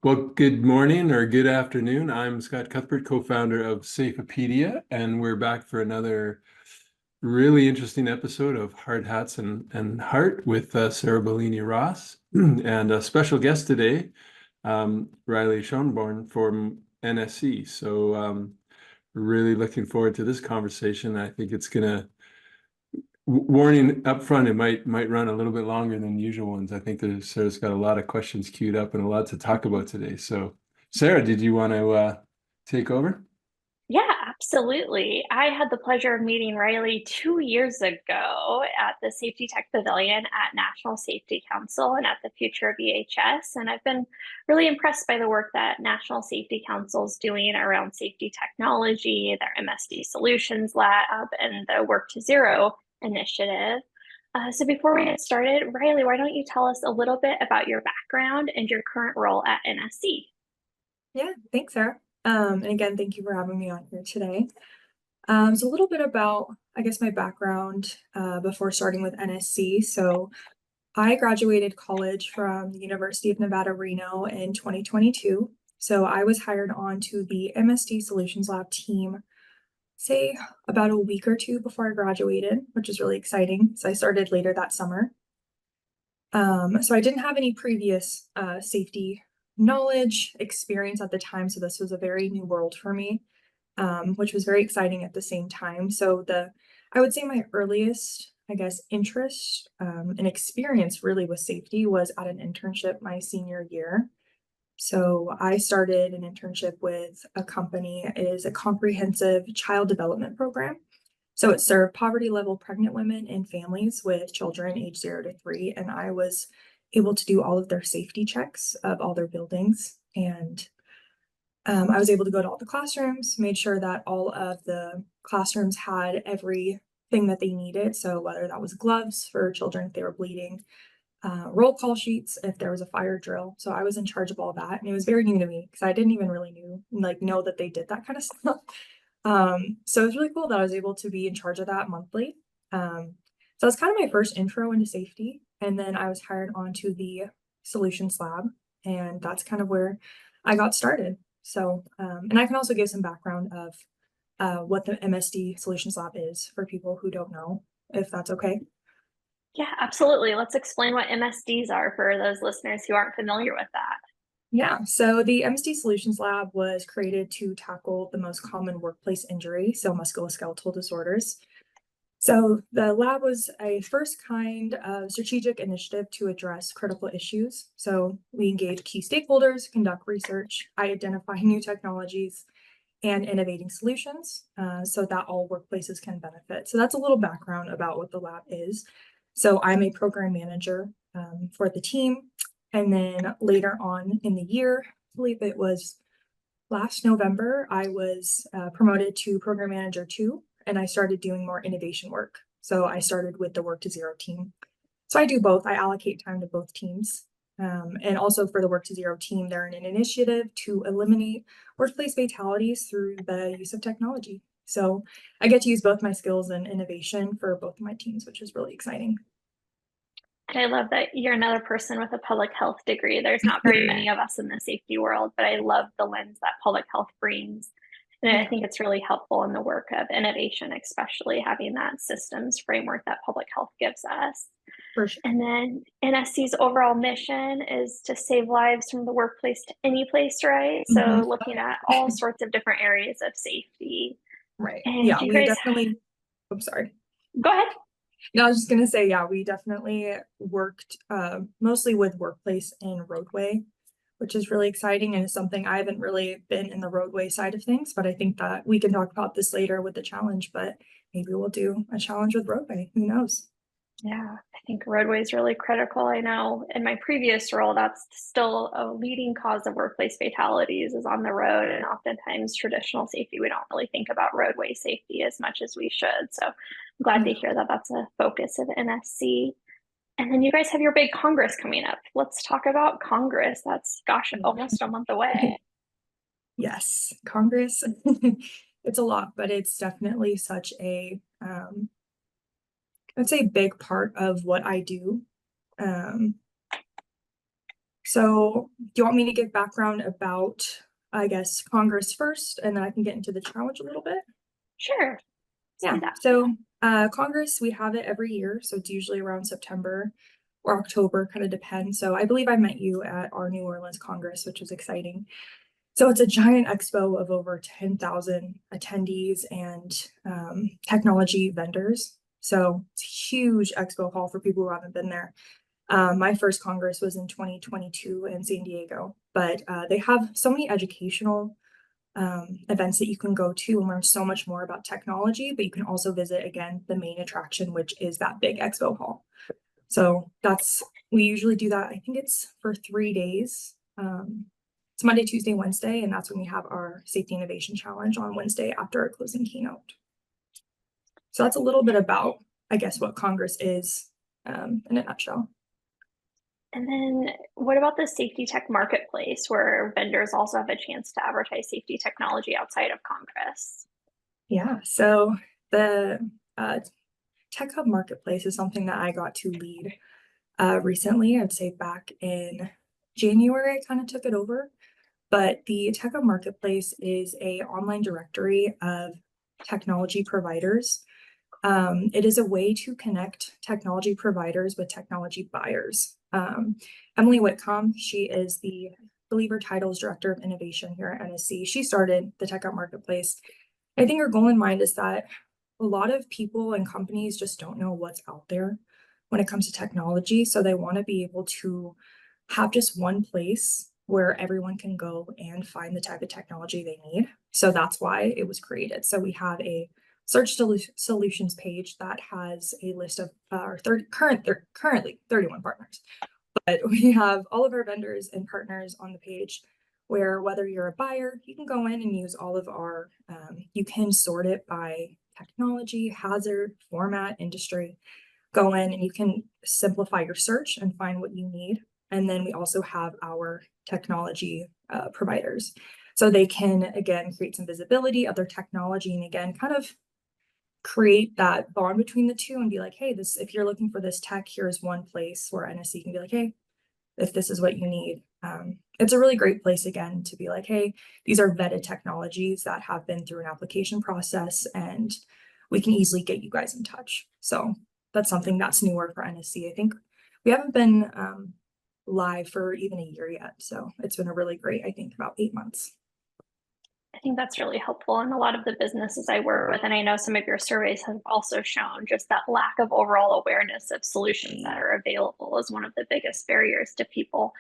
Well, good morning or good afternoon. I'm Scott Cuthbert, co-founder of Safepedia, and we're back for another really interesting episode of Hard Hats and Heart with Sarah Bellini Ross and a special guest today, Riley Schoenborn from NSC. So really looking forward to this conversation. I think it's gonna warning up front, it might run a little bit longer than usual ones. I think Sarah's got a lot of questions queued up and a lot to talk about today. So, Sarah, did you want to take over? Yeah, absolutely. I had the pleasure of meeting Riley 2 years ago at the Safety Tech Pavilion at National Safety Council and at the Future of EH&S. And I've been really impressed by the work that National Safety Council is doing around safety technology, their MSD Solutions Lab, and the Work to Zero initiative. So before we get started, Riley, why don't you tell us a little bit about your background and your current role at NSC? Yeah, thanks, Sarah. And again, thank you for having me on here today. So a little bit about, I guess, my background before starting with NSC. So I graduated college from the University of Nevada, Reno in 2022. So I was hired on to the MSD Solutions Lab team, say about a week or two before I graduated, which is really exciting. So I started later that summer. So I didn't have any previous safety knowledge, experience at the time, so this was a very new world for me, which was very exciting at the same time. So I would say my earliest, I guess, interest and experience really with safety was at an internship my senior year. So I started an internship with a company. It is a comprehensive child development program. So it served poverty level pregnant women and families with children age 0 to 3. And I was able to do all of their safety checks of all their buildings. And I was able to go to all the classrooms, made sure that all of the classrooms had everything that they needed. So whether that was gloves for children if they were bleeding, roll call sheets if there was a fire drill. So I was in charge of all that. And it was very new to me because I didn't even really know that they did that kind of stuff. So it was really cool that I was able to be in charge of that monthly. So that's kind of my first intro into safety. And then I was hired onto the Solutions Lab, and that's kind of where I got started. So, and I can also give some background of what the MSD Solutions Lab is for people who don't know, if that's okay. Yeah, absolutely. Let's explain what MSDs are for those listeners who aren't familiar with that. Yeah, so the MSD Solutions Lab was created to tackle the most common workplace injury, so musculoskeletal disorders. So the lab was a first kind of strategic initiative to address critical issues. So we engage key stakeholders, conduct research, identify new technologies, and innovating solutions so that all workplaces can benefit. So that's a little background about what the lab is. So I'm a program manager for the team. And then later on in the year, I believe it was last November, I was promoted to program manager 2, and I started doing more innovation work. So I started with the Work to Zero team. So I do both. I allocate time to both teams. And also for the Work to Zero team, they're in an initiative to eliminate workplace fatalities through the use of technology. So I get to use both my skills and innovation for both of my teams, which is really exciting. And I love that you're another person with a public health degree. There's not very many of us in the safety world, but I love the lens that public health brings. And I think it's really helpful in the work of innovation, especially having that systems framework that public health gives us. For sure. And then NSC's overall mission is to save lives from the workplace to any place, right? So looking at all sorts of different areas of safety. Right. And Yeah, you we guys, definitely, I'm sorry. go ahead. No, I was just gonna say, yeah, we definitely worked mostly with workplace and roadway, which is really exciting and is something I haven't really been in the roadway side of things, but I think that we can talk about this later with the challenge, but maybe we'll do a challenge with roadway. Who knows? Yeah, I think roadway is really critical. I know in my previous role, that's still a leading cause of workplace fatalities is on the road. And oftentimes traditional safety, we don't really think about roadway safety as much as we should. So I'm glad to hear that that's a focus of NSC. And then you guys have your big Congress coming up. Let's talk about Congress. That's, gosh, almost a month away. Yes, Congress, it's a lot, but it's definitely such a I'd say big part of what I do. So do you want me to give background about, I guess, Congress first, and then I can get into the challenge a little bit? Sure. Let's Yeah, do that. so Congress, we have it every year. So it's usually around September or October, kind of depends. So I believe I met you at our New Orleans Congress, which was exciting. So it's a giant expo of over 10,000 attendees and technology vendors. So it's a huge expo hall for people who haven't been there. My first Congress was in 2022 in San Diego, but they have so many educational events that you can go to and learn so much more about technology, but you can also visit, again, the main attraction, which is that big expo hall. So we usually do that. I think it's for 3 days. It's Monday, Tuesday, Wednesday, and that's when we have our Safety Innovation Challenge on Wednesday after our closing keynote. So that's a little bit about, I guess, what Congress is in a nutshell. And then what about the Safety Tech Marketplace, where vendors also have a chance to advertise safety technology outside of Congress? Yeah, so the TechHub Marketplace is something that I got to lead recently. I'd say back in January, I kind of took it over. But the TechHub Marketplace is an online directory of technology providers. It is a way to connect technology providers with technology buyers. Emily Whitcomb, she is the, I believe her title is Director of Innovation here at NSC. She started the TechHub Marketplace. I think her goal in mind is that a lot of people and companies just don't know what's out there when it comes to technology. So they want to be able to have just one place where everyone can go and find the type of technology they need. So that's why it was created. So we have a search solutions page that has a list of our currently 31 partners. But we have all of our vendors and partners on the page where whether you're a buyer, you can go in and use all of our, you can sort it by technology, hazard, format, industry. Go in and you can simplify your search and find what you need. And then we also have our technology providers. So they can, again, create some visibility of their technology and again, kind of create that bond between the two and be like, hey, this, if you're looking for this tech, here's one place where NSC can be like, hey, if this is what you need. It's a really great place, again, to be like, hey, these are vetted technologies that have been through an application process and we can easily get you guys in touch. So that's something that's newer for NSC. I think we haven't been live for even a year yet. So it's been a really great, I think, about 8 months. I think that's really helpful. And a lot of the businesses I work with, and I know some of your surveys have also shown just that lack of overall awareness of solutions that are available is one of the biggest barriers to people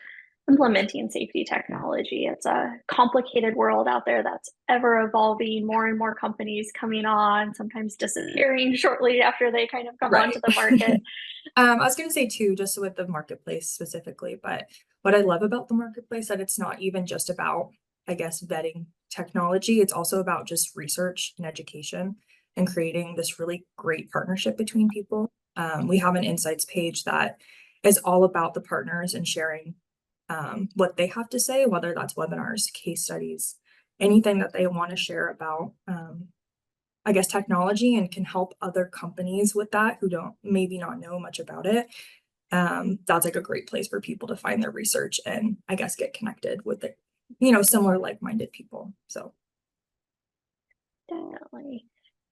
implementing safety technology. It's a complicated world out there that's ever evolving, more and more companies coming on, sometimes disappearing shortly after they kind of come onto the market. I was going to say too, just with the marketplace specifically, but what I love about the marketplace that it's not even just about, I guess, vetting technology. It's also about just research and education and creating this really great partnership between people. We have an insights page that is all about the partners and sharing what they have to say, whether that's webinars, case studies, anything that they want to share about, I guess, technology and can help other companies with that who don't maybe not know much about it. That's like a great place for people to find their research and I guess get connected with the, similar like-minded people. So Definitely.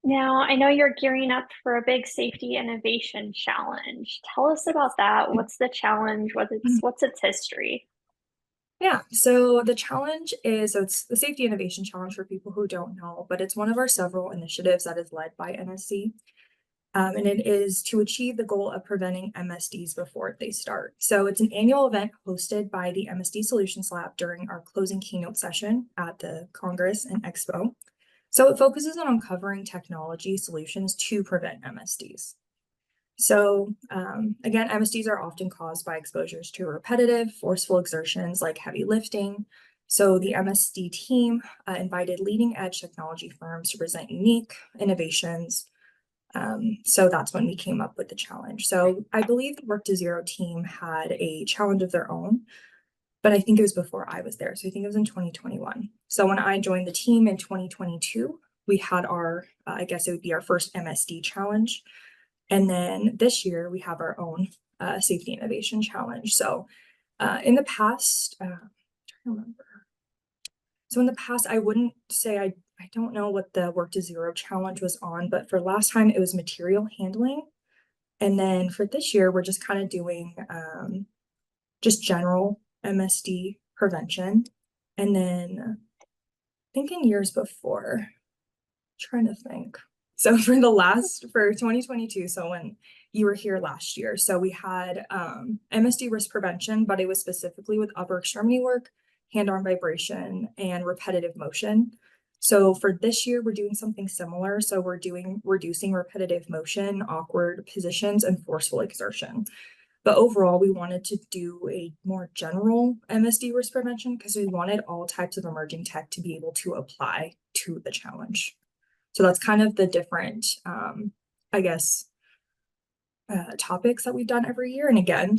Now, I know you're gearing up for a big safety innovation challenge. Tell us about that. What's the challenge? What's its history? yeah, so the challenge is, so it's the Safety Innovation Challenge for people who don't know, but it's one of our several initiatives that is led by NSC. And it is to achieve the goal of preventing MSDs before they start. So it's an annual event hosted by the MSD Solutions Lab during our closing keynote session at the Congress and Expo. So it focuses on uncovering technology solutions to prevent MSDs. So again, MSDs are often caused by exposures to repetitive, forceful exertions like heavy lifting. So the MSD team invited leading edge technology firms to present unique innovations. So that's when we came up with the challenge. So I believe the Work to Zero team had a challenge of their own, but I think it was before I was there. So I think it was in 2021. So when I joined the team in 2022, we had our, I guess it would be our first MSD challenge. And then this year we have our own safety innovation challenge. So In the past, I'm trying to remember. So in the past, I wouldn't say I don't know what the Work to Zero challenge was on, but for last time it was material handling. And then for this year, we're just kind of doing just general MSD prevention. And then I think in years before, trying to think. So for 2022, so when you were here last year, so we had MSD risk prevention, but it was specifically with upper extremity work, hand-arm vibration, and repetitive motion. So for this year, we're doing something similar. So we're doing reducing repetitive motion, awkward positions, and forceful exertion. But overall, we wanted to do a more general MSD risk prevention because we wanted all types of emerging tech to be able to apply to the challenge. So that's kind of the different, I guess, topics that we've done every year. And again,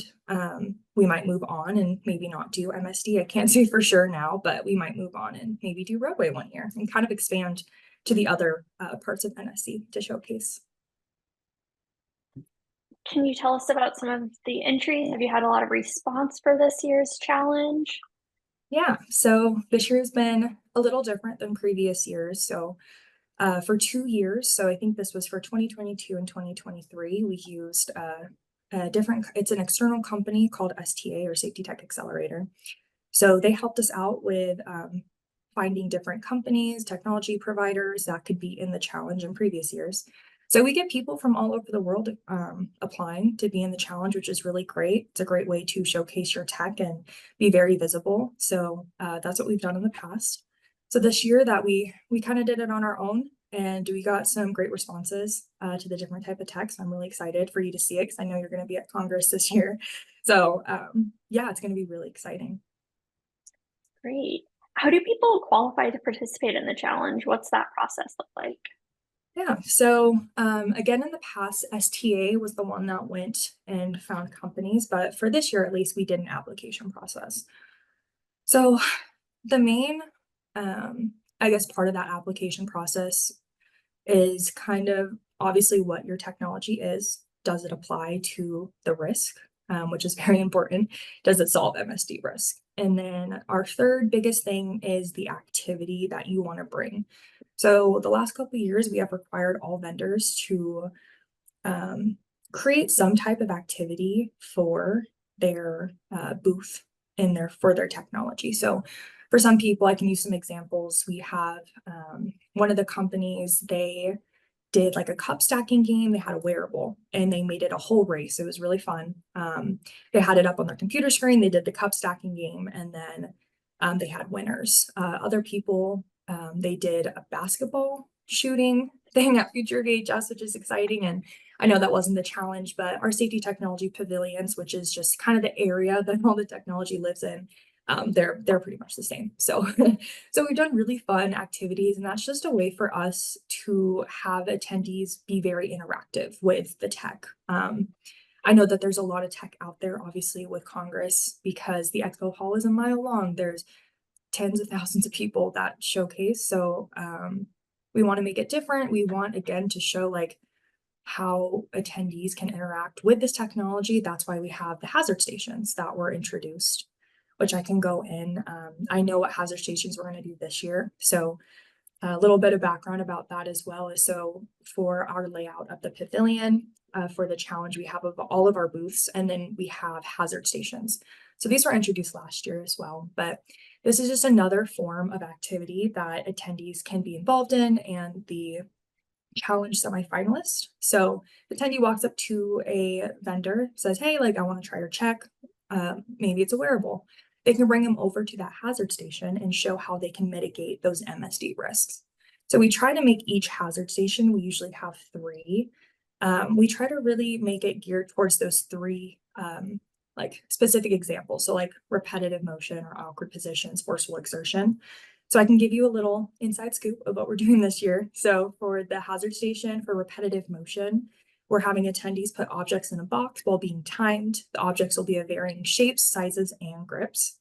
we might move on and maybe not do MSD. I can't say for sure now, but we might move on and maybe do roadway one year and kind of expand to the other parts of NSC to showcase. Can you tell us about some of the entries? Have you had a lot of response for this year's challenge? Yeah, so this year has been a little different than previous years. So for 2 years, so I think this was for 2022 and 2023, we used it's an external company called STA, or Safety Tech Accelerator. So they helped us out with finding different companies, technology providers that could be in the challenge in previous years. So we get people from all over the world applying to be in the challenge, which is really great. It's a great way to showcase your tech and be very visible. So that's what we've done in the past. So this year that we kind of did it on our own, and we got some great responses to the different type of techs. I'm really excited for you to see it because I know you're going to be at Congress this year. So yeah, it's going to be really exciting. Great. How do people qualify to participate in the challenge? What's that process look like? Yeah, so again, in the past, STA was the one that went and found companies, but for this year, at least, we did an application process. So the main, I guess, part of that application process is kind of obviously what your technology is. Does it apply to the risk, which is very important? Does it solve MSD risk? And then our third biggest thing is the activity that you want to bring. So the last couple of years, we have required all vendors to create some type of activity for their booth for their technology. So for some people, I can use some examples. We have one of the companies, they did like a cup stacking game. They had a wearable and they made it a whole race. It was really fun. They had it up on their computer screen. They did the cup stacking game, and then they had winners. Other people, they did a basketball shooting thing at Future of EH&S, which is exciting. And I know that wasn't the challenge, but our safety technology pavilions, which is just kind of the area that all the technology lives in, they're pretty much the same. So so we've done really fun activities, and that's just a way for us to have attendees be very interactive with the tech. I know that there's a lot of tech out there, obviously, with Congress, because the expo hall is a mile long. There's tens of thousands of people that showcase. So we want to make it different. We want, again, to show like how attendees can interact with this technology. That's why we have the hazard stations that were introduced, which I can go in. I know what hazard stations we're going to do this year. So a little bit of background about that as well is, so for our layout of the pavilion, for the challenge, we have all of our booths, and then we have hazard stations. So these were introduced last year as well, but this is just another form of activity that attendees can be involved in, and the challenge semifinalist. So the attendee walks up to a vendor, says, hey, like, I want to try your check. Maybe it's a wearable. They can bring them over to that hazard station and show how they can mitigate those MSD risks. So we try to make each hazard station, we usually have 3. We try to really make it geared towards those 3 like specific examples. So like repetitive motion or awkward positions, forceful exertion. So I can give you a little inside scoop of what we're doing this year. So for the hazard station for repetitive motion, we're having attendees put objects in a box while being timed. The objects will be of varying shapes, sizes, and grips.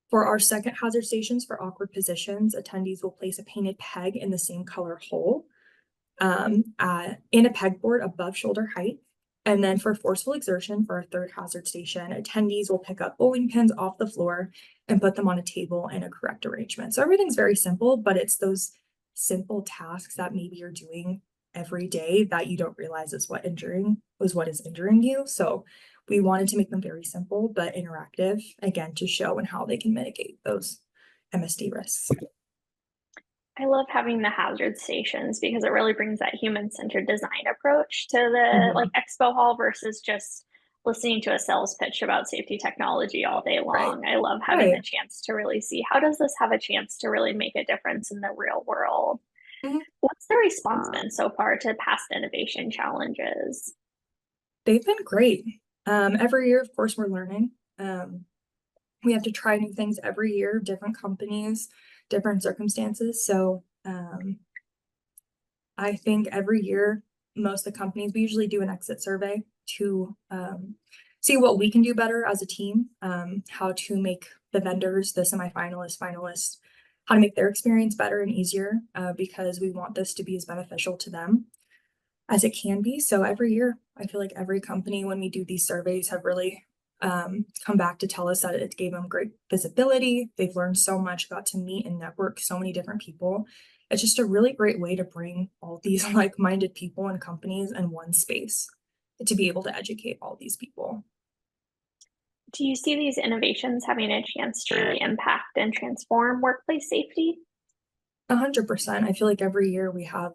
For our second hazard stations for awkward positions, attendees will place a painted peg in the same color hole in a pegboard above shoulder height. And then for forceful exertion, for our third hazard station, attendees will pick up bowling pins off the floor and put them on a table in a correct arrangement. So everything's very simple, but it's those simple tasks that maybe you're doing every day that you don't realize is what is injuring you. So we wanted to make them very simple but interactive, again, to show and how they can mitigate those MSD risks. I love having the hazard stations because it really brings that human-centered design approach to the like expo hall versus just listening to a sales pitch about safety technology all day long. I love having the chance to really see how does this have a chance to really make a difference in the real world. What's the response been so far to past innovation challenges? They've been great. Every year, of course, we're learning. We have to try new things every year, different companies, different circumstances. So I think every year, most of the companies, we usually do an exit survey to see what we can do better as a team, how to make the vendors, the semifinalists, finalists, how to make their experience better and easier, because we want this to be as beneficial to them as it can be. So every year, I feel like every company, when we do these surveys, have really come back to tell us that it gave them great visibility. They've learned so much, got to meet and network so many different people. It's just a really great way to bring all these like-minded people and companies in one space to be able to educate all these people. Do you see these innovations having a chance to really impact and transform workplace safety? 100%. I feel like every year we have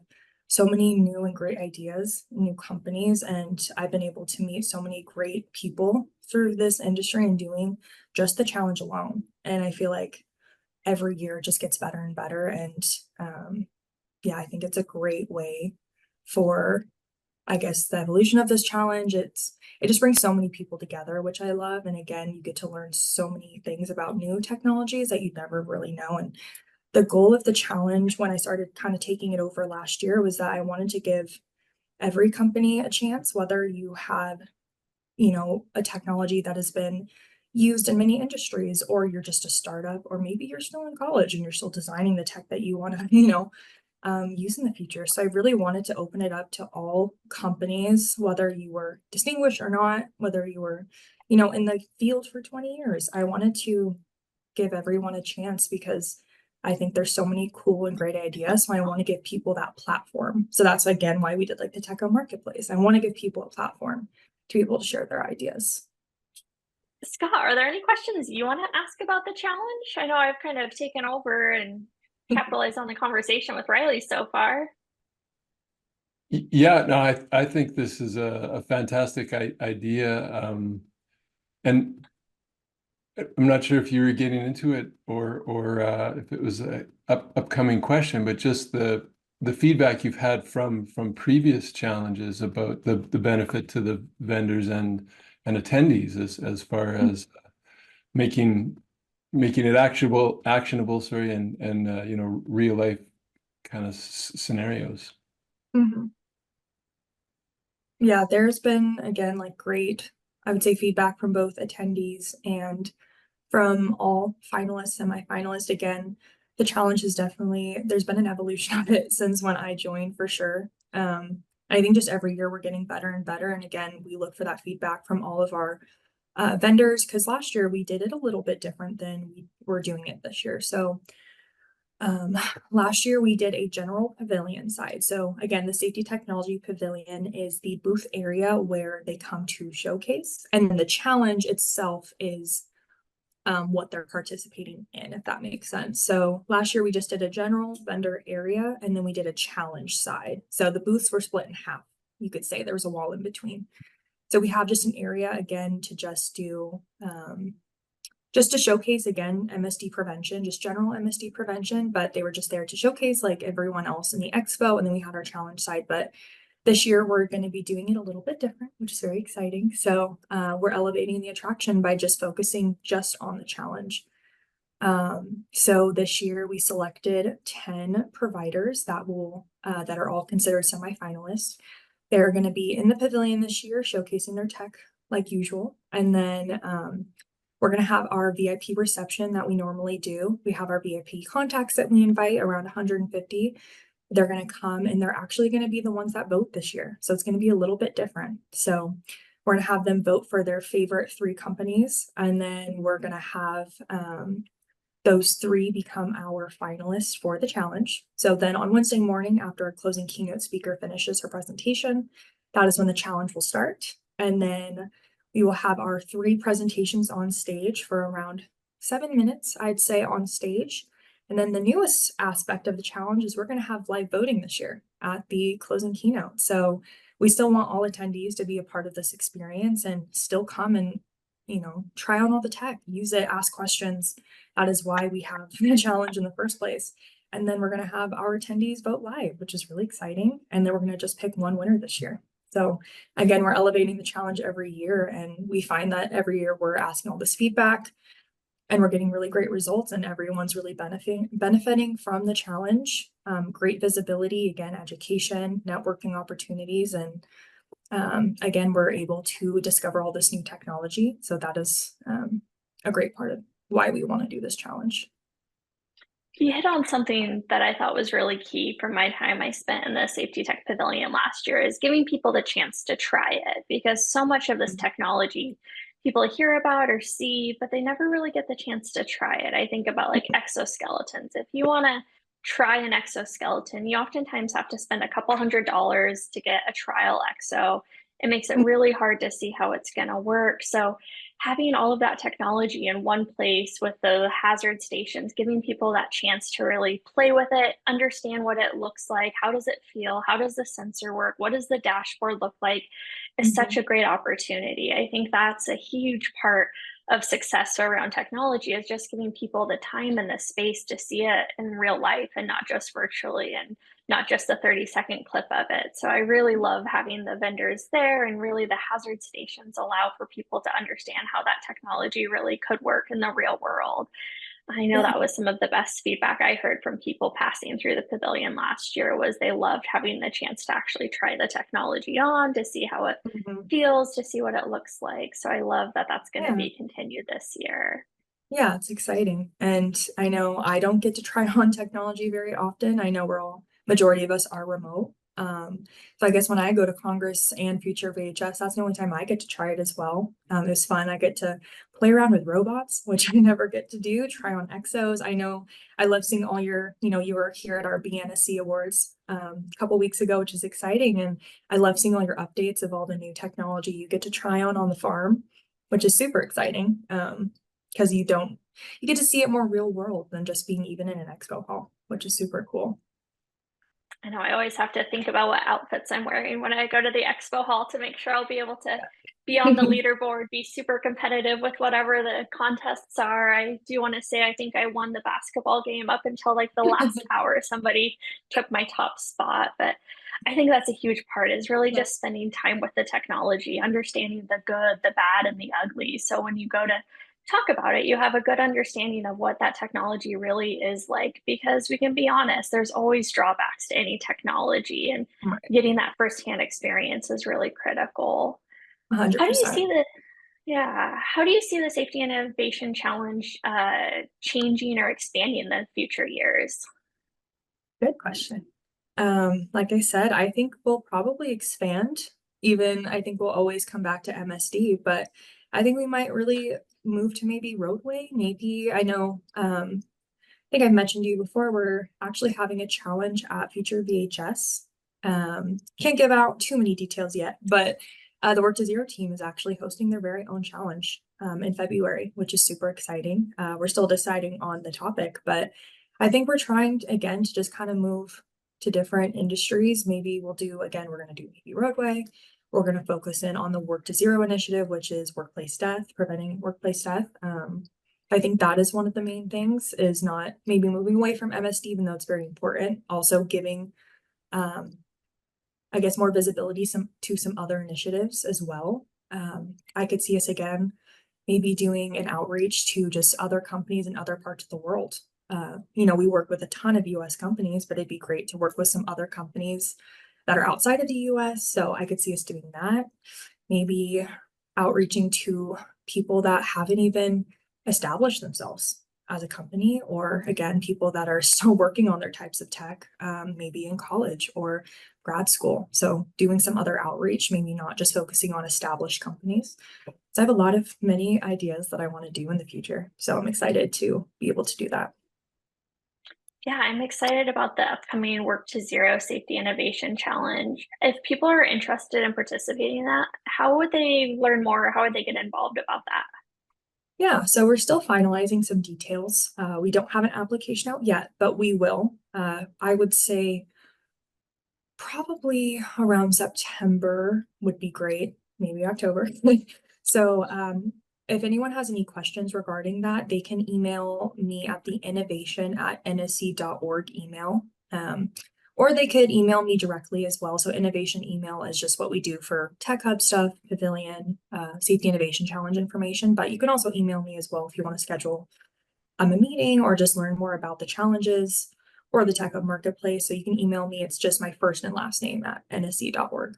so many new and great ideas, new companies, and I've been able to meet so many great people through this industry and doing just the challenge alone. And I feel like every year it just gets better and better. And yeah, I think it's a great way for, I guess, the evolution of this challenge. It just brings so many people together, which I love. And again, you get to learn so many things about new technologies that you'd never really know. And the goal of the challenge when I started kind of taking it over last year was that I wanted to give every company a chance, whether you have, a technology that has been used in many industries, or you're just a startup, or maybe you're still in college and you're still designing the tech that you want to, use in the future. So I really wanted to open it up to all companies, whether you were distinguished or not, whether you were, in the field for 20 years. I wanted to give everyone a chance because I think there's so many cool and great ideas. So I want to give people that platform. So that's again why we did like the TechHub Marketplace. I want to give people a platform to be able to share their ideas. Scott, are there any questions you want to ask about the challenge? I know I've kind of taken over and capitalized on the conversation with Riley so far. Yeah, no, I think this is a fantastic idea. And I'm not sure if you were getting into it or if it was a upcoming question, but just the feedback you've had from previous challenges about the benefit to the vendors and attendees as far as making it actionable, sorry, and real life kind of scenarios. Yeah, there's been again like great, I would say, feedback from both attendees and from all finalists, semifinalists. Again, the challenge is definitely, there's been an evolution of it since when I joined for sure. I think just every year we're getting better and better. And again, we look for that feedback from all of our vendors, because last year we did it a little bit different than we were doing it this year. So last year we did a general pavilion side. So again, the safety technology pavilion is the booth area where they come to showcase, and then the challenge itself is what they're participating in, if that makes sense. So last year we just did a general vendor area, and then we did a challenge side. So the booths were split in half. You could say there was a wall in between. So we have just an area again to just do, just to showcase again, MSD prevention, just general MSD prevention, but they were just there to showcase like everyone else in the expo. And then we had our challenge side, but this year we're going to be doing it a little bit different, which is very exciting. So we're elevating the attraction by just focusing just on the challenge. So this year we selected 10 providers that are all considered semifinalists. They're going to be in the pavilion this year, showcasing their tech like usual. And then we're going to have our VIP reception that we normally do. We have our VIP contacts that we invite, around 150. they're going to come and they're actually going to be the ones that vote this year. So it's going to be a little bit different. So we're going to have them vote for their favorite 3 companies, and then we're going to have those 3 become our finalists for the challenge. So then on Wednesday morning, after our closing keynote speaker finishes her presentation, that is when the challenge will start. And then we will have our 3 presentations on stage for around 7 minutes, I'd say, on stage. And then the newest aspect of the challenge is we're going to have live voting this year at the closing keynote. So we still want all attendees to be a part of this experience and still come and, try on all the tech, use it, ask questions. That is why we have the challenge in the first place. And then we're going to have our attendees vote live, which is really exciting. And then we're going to just pick one winner this year. So again, we're elevating the challenge every year, and we find that every year we're asking all this feedback and we're getting really great results, and everyone's really benefiting from the challenge. Great visibility, again, education, networking opportunities, and again, we're able to discover all this new technology. So that is a great part of why we want to do this challenge. You hit on something that I thought was really key from my time I spent in the Safety Tech Pavilion last year, is giving people the chance to try it, because so much of this technology people hear about or see, but they never really get the chance to try it. I think about like exoskeletons. If you want to try an exoskeleton, you oftentimes have to spend a couple $100s to get a trial exo. It makes it really hard to see how it's going to work. So having all of that technology in one place with the hazard stations, giving people that chance to really play with it, understand what it looks like, how does it feel, how does the sensor work, what does the dashboard look like, is such a great opportunity. I think that's a huge part of success around technology, is just giving people the time and the space to see it in real life and not just virtually, and not just a 30-second clip of it. So I really love having the vendors there, and really the hazard stations allow for people to understand how that technology really could work in the real world. I know that was some of the best feedback I heard from people passing through the pavilion last year, was they loved having the chance to actually try the technology on, to see how it feels, to see what it looks like. So I love that that's going to be continued this year. Yeah, it's exciting. And I know I don't get to try on technology very often. I know majority of us are remote. So I guess when I go to Congress and Future of EH&S, that's the only time I get to try it as well. It was fun. I get to play around with robots, which I never get to do, try on exos. I know I love seeing all your, you were here at our NSC Awards a couple weeks ago, which is exciting. And I love seeing all your updates of all the new technology you get to try on the farm, which is super exciting. Because you get to see it more real world than just being even in an expo hall, which is super cool. I know I always have to think about what outfits I'm wearing when I go to the expo hall to make sure I'll be able to be on the leaderboard, be super competitive with whatever the contests are. I do want to say I think I won the basketball game up until like the last hour. Somebody took my top spot, but I think that's a huge part, is really just spending time with the technology, understanding the good, the bad, and the ugly. So when you go to talk about it, you have a good understanding of what that technology really is like, because we can be honest, there's always drawbacks to any technology, and getting that firsthand experience is really critical. 100%. How do you see the Safety and Innovation Challenge changing or expanding in the future years? Good question. Like I said, I think we'll probably expand. Even I think we'll always come back to MSD, but I think we might really move to maybe roadway. Maybe, I know, I think I've mentioned to you before, we're actually having a challenge at Future VHS. Can't give out too many details yet, but the Work to Zero team is actually hosting their very own challenge in February, which is super exciting. We're still deciding on the topic, but I think we're trying again to just kind of move to different industries. Maybe we're going to do maybe roadway. We're going to focus in on the Work to Zero initiative, which is workplace death, preventing workplace death. I think that is one of the main things, is not maybe moving away from MSD, even though it's very important. Also giving, I guess, more visibility to some other initiatives as well. I could see us again, maybe doing an outreach to just other companies in other parts of the world. We work with a ton of US companies, but it'd be great to work with some other companies that are outside of the US. So I could see us doing that. Maybe outreaching to people that haven't even established themselves. as a company, or again, people that are still working on their types of tech, maybe in college or grad school. So doing some other outreach, maybe not just focusing on established companies. So I have many ideas that I want to do in the future. So I'm excited to be able to do that. Yeah, I'm excited about the upcoming Work to Zero Safety Innovation Challenge. If people are interested in participating in that, how would they learn more? How would they get involved about that? Yeah, so we're still finalizing some details. We don't have an application out yet, but we will. I would say probably around September would be great, maybe October. So if anyone has any questions regarding that, they can email me at the innovation@nsc.org email. Or they could email me directly as well. So innovation email is just what we do for TechHub stuff, Pavilion, Safety Innovation Challenge information. But you can also email me as well if you want to schedule a meeting or just learn more about the challenges or the TechHub Marketplace. So you can email me. It's just my first and last name at nsc.org.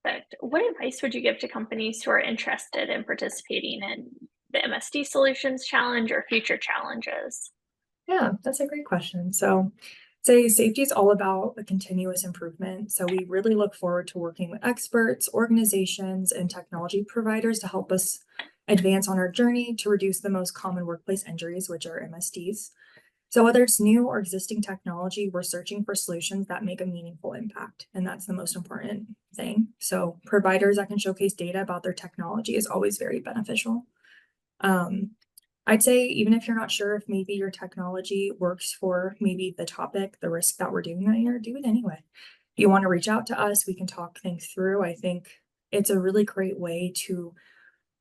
But what advice would you give to companies who are interested in participating in the MSD Solutions Challenge or future challenges? Yeah, that's a great question. So say safety is all about a continuous improvement. So we really look forward to working with experts, organizations, and technology providers to help us advance on our journey to reduce the most common workplace injuries, which are MSDs. So whether it's new or existing technology, we're searching for solutions that make a meaningful impact. And that's the most important thing. So providers that can showcase data about their technology is always very beneficial. I'd say even if you're not sure if maybe your technology works for maybe the topic, the risk that we're doing that year, do it anyway. If you want to reach out to us, we can talk things through. I think it's a really great way to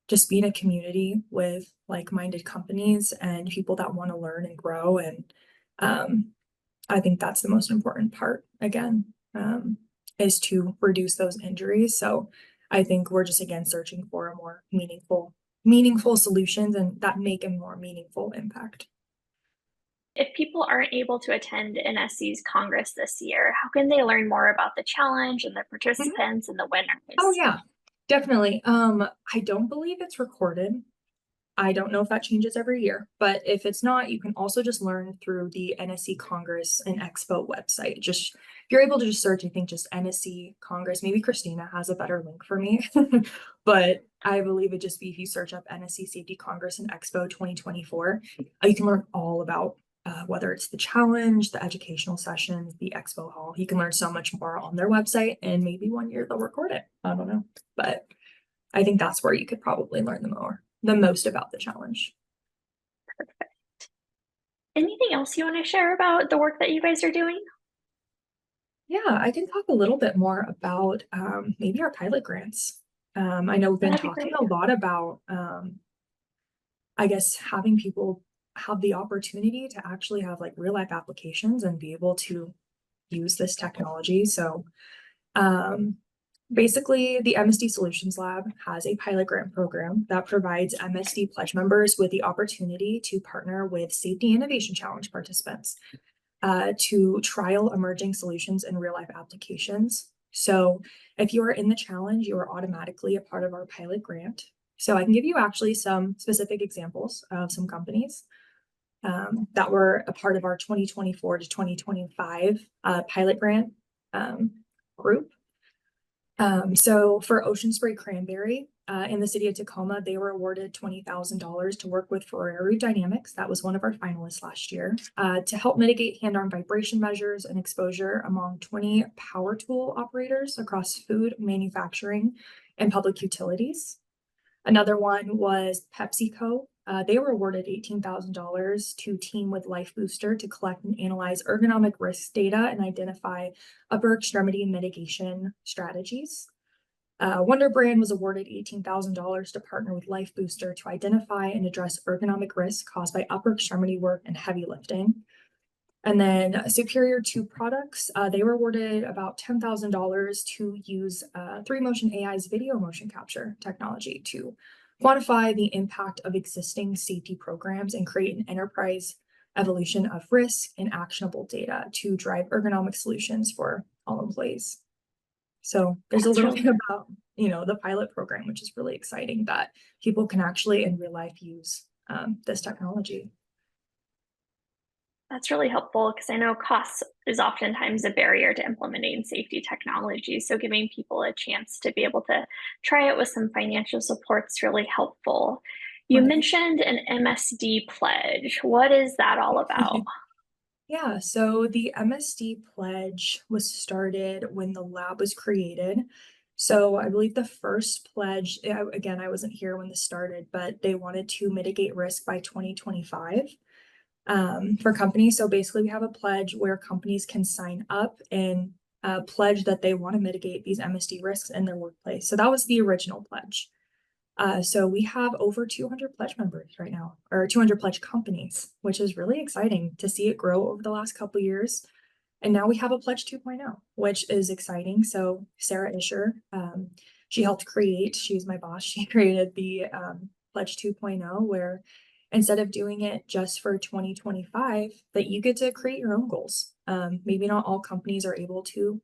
just be in a community with like-minded companies and people that want to learn and grow. And I think that's the most important part, again, is to reduce those injuries. So I think we're just, again, searching for a more meaningful solutions and that make a more meaningful impact. If people aren't able to attend NSC's Congress this year, how can they learn more about the challenge and the participants and the winners? Oh yeah, definitely. I don't believe it's recorded. I don't know if that changes every year, but if it's not, you can also just learn through the NSC Congress and Expo website. Just if you're able to just search, I think just NSC Congress. Maybe Christina has a better link for me, but I believe it just be if you search up NSC Safety Congress and Expo 2024, you can learn all about whether it's the challenge, the educational sessions, the expo hall. You can learn so much more on their website, and maybe one year they'll record it. I don't know, but I think that's where you could probably learn the most about the challenge. Perfect. Anything else you want to share about the work that you guys are doing? Yeah, I can talk a little bit more about maybe our pilot grants. I know we've been talking a lot about, I guess, having people have the opportunity to actually have like real life applications and be able to use this technology. So basically, the MSD Solutions Lab has a pilot grant program that provides MSD pledge members with the opportunity to partner with Safety Innovation Challenge participants to trial emerging solutions in real life applications. So if you are in the challenge, you are automatically a part of our pilot grant. So I can give you actually some specific examples of some companies that were a part of our 2024 to 2025 pilot grant group. So for Ocean Spray Cranberry in the city of Tacoma, they were awarded $20,000 to work with Ferrari Dynamics. That was one of our finalists last year to help mitigate hand-arm vibration measures and exposure among 20 power tool operators across food, manufacturing, and public utilities. Another one was PepsiCo. They were awarded $18,000 to team with Life Booster to collect and analyze ergonomic risk data and identify upper extremity mitigation strategies. Wonder Brand was awarded $18,000 to partner with Life Booster to identify and address ergonomic risk caused by upper extremity work and heavy lifting. And then Superior 2 Products, they were awarded about $10,000 to use 3Motion AI's video motion capture technology to quantify the impact of existing safety programs and create an enterprise evolution of risk and actionable data to drive ergonomic solutions for all employees. So there's a little bit about, the pilot program, which is really exciting that people can actually in real life use this technology. That's really helpful because I know cost is oftentimes a barrier to implementing safety technology. So giving people a chance to be able to try it with some financial support is really helpful. You Wonderful. mentioned an MSD pledge. What is that all about? Yeah, so the MSD pledge was started when the lab was created. So I believe the first pledge, again, I wasn't here when this started, but they wanted to mitigate risk by 2025 for companies. So basically, we have a pledge where companies can sign up and pledge that they want to mitigate these MSD risks in their workplace. So that was the original pledge. So we have over 200 pledge members right now, or 200 pledge companies, which is really exciting to see it grow over the last couple years. And now we have a pledge 2.0, which is exciting. So Sarah Isher, she helped create, she's my boss, she created the pledge 2.0, where instead of doing it just for 2025, that you get to create your own goals. Maybe not all companies are able to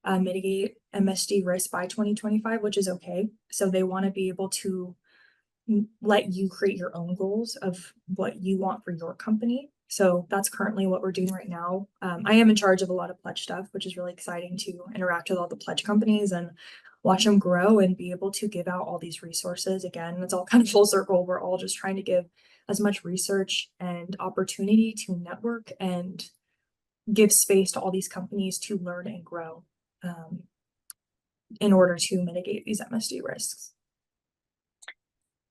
mitigate MSD risk by 2025, which is okay. So they want to be able to let you create your own goals of what you want for your company. So that's currently what we're doing right now. I am in charge of a lot of pledge stuff, which is really exciting to interact with all the pledge companies and watch them grow and be able to give out all these resources. Again, it's all kind of full circle. We're all just trying to give as much research and opportunity to network and give space to all these companies to learn and grow in order to mitigate these MSD risks.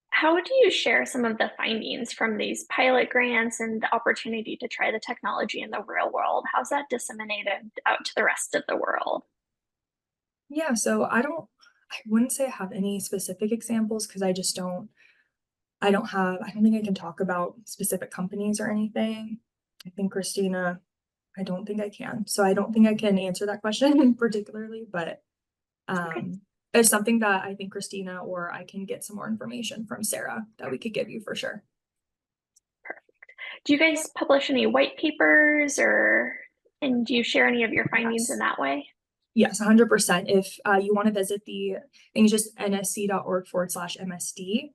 How do you share some of the findings from these pilot grants and the opportunity to try the technology in the real world? How's that disseminated out to the rest of the world? Yeah, so I wouldn't say I have any specific examples because I don't think I can talk about specific companies or anything. I think Christina, I don't think I can. So I don't think I can answer that question particularly, but Okay. it's something that I think Christina or I can get some more information from Sarah that we could give you for sure. Do you guys publish any white papers and do you share any of your findings in that way? Yes, 100%. If you want to visit I think it's just nsc.org/MSD,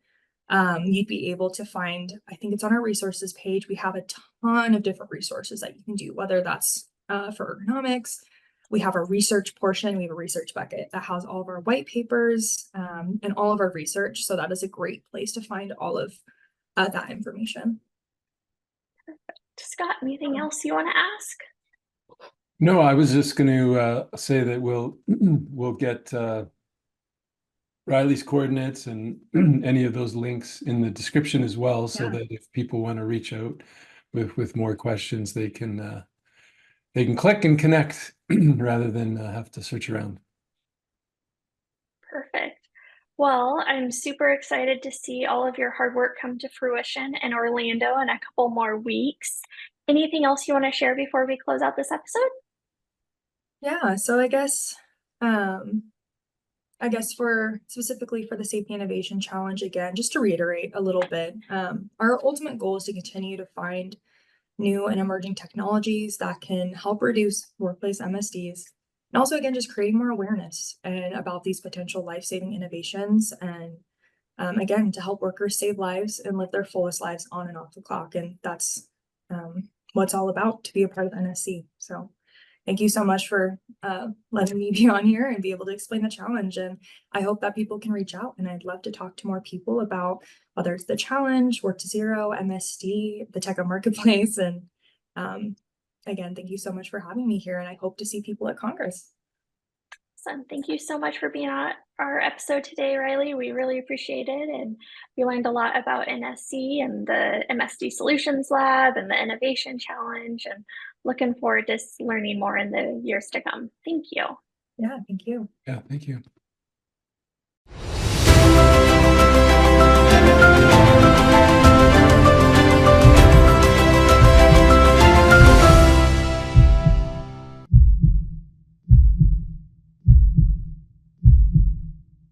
you'd be able to find, I think it's on our resources page. We have a ton of different resources that you can do, whether that's for ergonomics. We have a research portion. We have a research bucket that has all of our white papers and all of our research. So that is a great place to find all of that information. Scott, anything else you want to ask? No, I was just going to say that we'll get Riley's coordinates and any of those links in the description as well, so that if people want to reach out with more questions, they can click and connect rather than have to search around. Perfect. Well, I'm super excited to see all of your hard work come to fruition in Orlando in a couple more weeks. Anything else you want to share before we close out this episode? Yeah, so I guess specifically for the Safety Innovation Challenge, again, just to reiterate a little bit, our ultimate goal is to continue to find new and emerging technologies that can help reduce workplace MSDs. And also, again, just creating more awareness and about these potential life-saving innovations and again, to help workers save lives and live their fullest lives on and off the clock. And that's what it's all about to be a part of NSC. So thank you so much for letting me be on here and be able to explain the challenge. And I hope that people can reach out. And I'd love to talk to more people about whether it's the challenge, Work to Zero, MSD, the TechHub Marketplace. And again, thank you so much for having me here. And I hope to see people at Congress. Awesome. Thank you so much for being on our episode today, Riley. We really appreciate it. And we learned a lot about NSC and the MSD Solutions Lab and the Innovation Challenge, and looking forward to learning more in the years to come. Thank you. Yeah, thank you. Yeah, thank you.